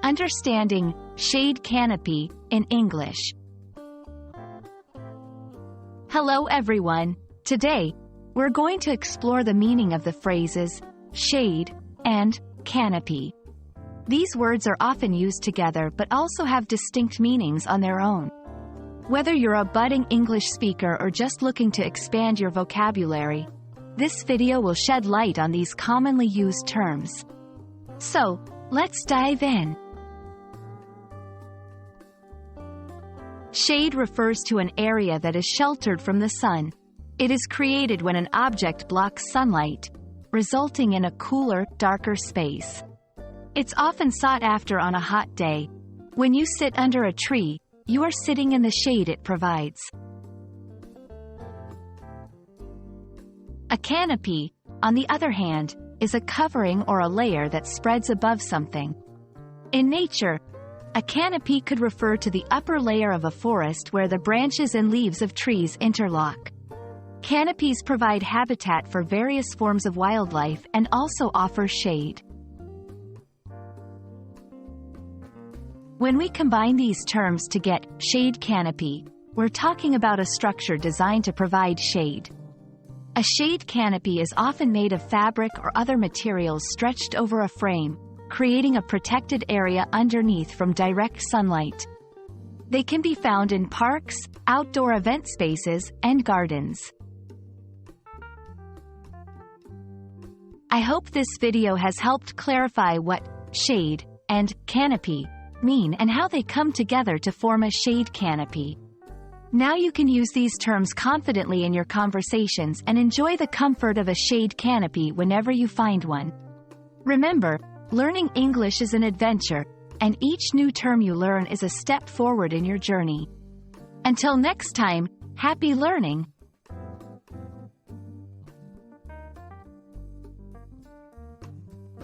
Understanding shade canopy in English. Hello everyone. Today, we're going to explore the meaning of the phrases shade and canopy. These words are often used together but also have distinct meanings on their own. Whether you're a budding English speaker or just looking to expand your vocabulary, this video will shed light on these commonly used terms. So, let's dive in. Shade refers to an area that is sheltered from the sun. It is created when an object blocks sunlight, resulting in a cooler, darker space. It's often sought after on a hot day. When you sit under a tree, you are sitting in the shade it provides. A canopy, on the other hand, is a covering or a layer that spreads above something. In nature, a canopy could refer to the upper layer of a forest where the branches and leaves of trees interlock. Canopies provide habitat for various forms of wildlife and also offer shade. When we combine these terms to get shade canopy, we're talking about a structure designed to provide shade. A shade canopy is often made of fabric or other materials stretched over a frame, creating a protected area underneath from direct sunlight. They can be found in parks, outdoor event spaces, and gardens. I hope this video has helped clarify what shade and canopy mean and how they come together to form a shade canopy. Now you can use these terms confidently in your conversations and enjoy the comfort of a shade canopy whenever you find one. Remember, learning English is an adventure, and each new term you learn is a step forward in your journey. Until next time, happy learning!